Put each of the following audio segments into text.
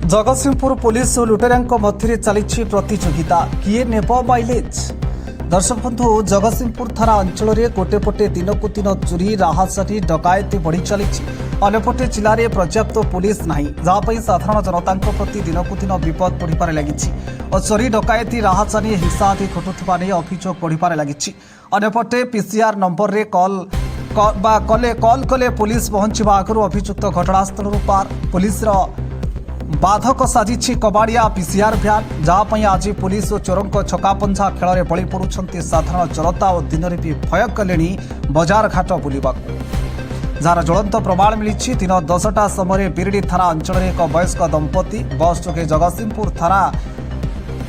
Jagatsinghpur police और लुटेरा मध्य चली प्रतियोगिता किए नेब माइलेज। दर्शक बंधु जगतसिंहपुर थाना अंचल में गोटेपटे दिनकू दिन चोरी राहाजानी डकायती बढ़ी चली अंपटे जिले में पर्याप्त पुलिस ना जहाँपर साधारण जनता प्रति दिनकू दिन विपद बढ़िबार लगी और चोरी डकायती राहाजानी हिंसा आदि घटुवा नहीं अभियोग बढ़िबार लगी। अंपटे पीसीआर नंबर रे कॉल कले पुलिस पहुंचवा आगु अभियुक्त घटनास्थल पार पुलिस बाधक साजिछि कबाड़िया पीसीआर भ्यान जहाँपाई आज पुलिस और चोरों छकापंझा खेल में बलि पड़ुंट साधारण जनता और दिन में भी भय कले बजार घाट बुलवा जार ज्वलंत प्रमाण मिली। दिन 10टा समय बिरडी थाना अंचल में एक वयस्क दंपति बस जोगे जगतसिंहपुर थाना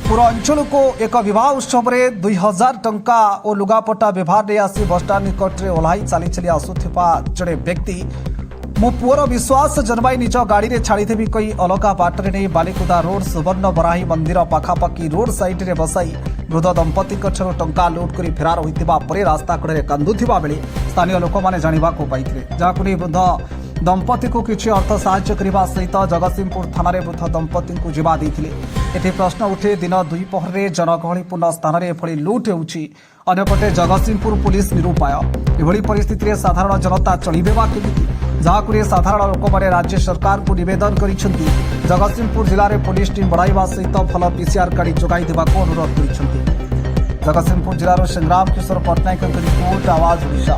पूरा अंचल को एक विवाह उत्सव में 2000 टंका और लुगापटा व्यवहार नहीं आसी बसस्टाण्ड निकट में ओह्लाई चली चली आसुवा जड़े व्यक्ति मो पुअर विश्वास जन्माई निज गाड़ी में छाड़देवी कही अलगा बाटर नहीं बालिकुदा रोड सुवर्ण बराही मंदिर पाखापाखि रोड साइड में बसाई वृद्ध दंपति टंका लुट कर फेरार होता रास्ता कड़े कांदुवा बेले स्थानीय लोक मैंने जानवा पाई जहां वृद्ध दंपति को किसी अर्थ साहाय्य करने सहित जगतसिंहपुर थाना वृद्ध दंपति को जीवा देते प्रश्न उठे दिन दुईपहर में जनगहलीपूर्ण स्थान में एभली लुट होपटे जगतसिंहपुर पुलिस निरूपाय एभली परिस्थिति साधारण जनता चलिबे केमिति जहां साधारण लोक मैंने राज्य सरकार को निवेदन कर जगतसिंहपुर जिले में पुलिस टीम बढ़ावा सहित भल पीसीआर गाड़ी जोगाई देवाक अनुरोध कर जगतसिंहपुर जिलार संग्राम किशोर पट्टनायक रिपोर्ट आवाज ओडिशा।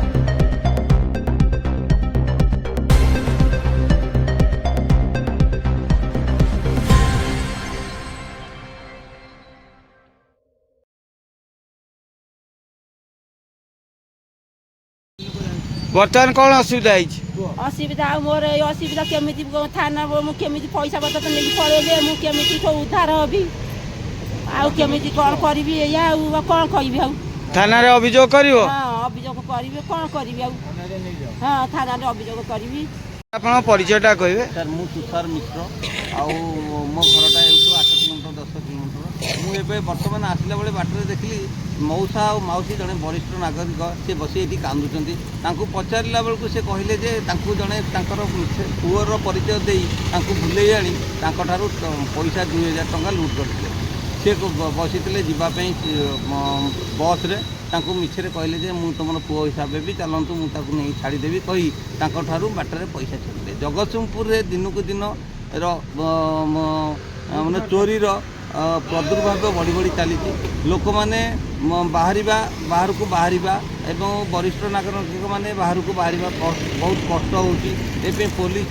बर्तमान कौन असुविधा असुविधा मोर असुविधा केमी थाना मुझे पैसा पतर तो नहीं पड़े मुझे उद्धार हबी आमी कौन करी कौन कह थाना रे अभियोग कर अभियोग करी कौन करी हाँ थाना अभियोग करी आपन परिचयटा कहे सर मु तुषार मिश्र मो घरटा 8 किलोमीटर 10 किलोमीटर मुझे बर्तमान आसला बेले बाटर देखली मौसा और माउसी जड़े वरिष्ठ नागरिक सी बस ये कांदुंट पचारा बेलू से कहले जड़े पुअर परिचय दे भूल आनी पैसा 2000 टंका लुट करते सी बसी जावाई बस रे मिछरे कहले जे मु तुम पुओ हिसाब भी चलतु मुझे नहीं छाड़देवी कही बाटर पैसा छाड़े जगतसिंहपुर दिनकू दिन माने चोरी प्रादुर्भाव बढ़ी बढ़ी चली लोक मैंने बाहर को बाहर एवं वरिष्ठ नागरिक मैंने बाहर को बाहर बहुत कष्ट हो पुलिस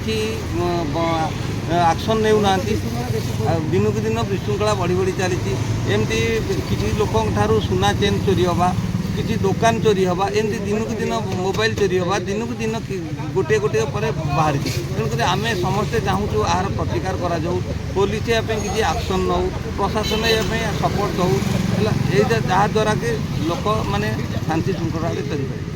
कि एक्शन नेउना दिनकू दिन विशृंखला बढ़ी बढ़ी चली एमती किसी लोक सुना चेन चोरी हवा किसी दुकान चोरी हवा एमती दिनकू दिन मोबाइल चोरी हवा दिनकू दिन गोटे गोटे बाहर तेणुक आम समस्ते चाहूँ आर प्रतिकार करा पुलिस किसी एक्शन नौ प्रशासन ये सपोर्ट हो जहाँद्वारा कि लोक मैंने शांति श्रृंखला चली पारे।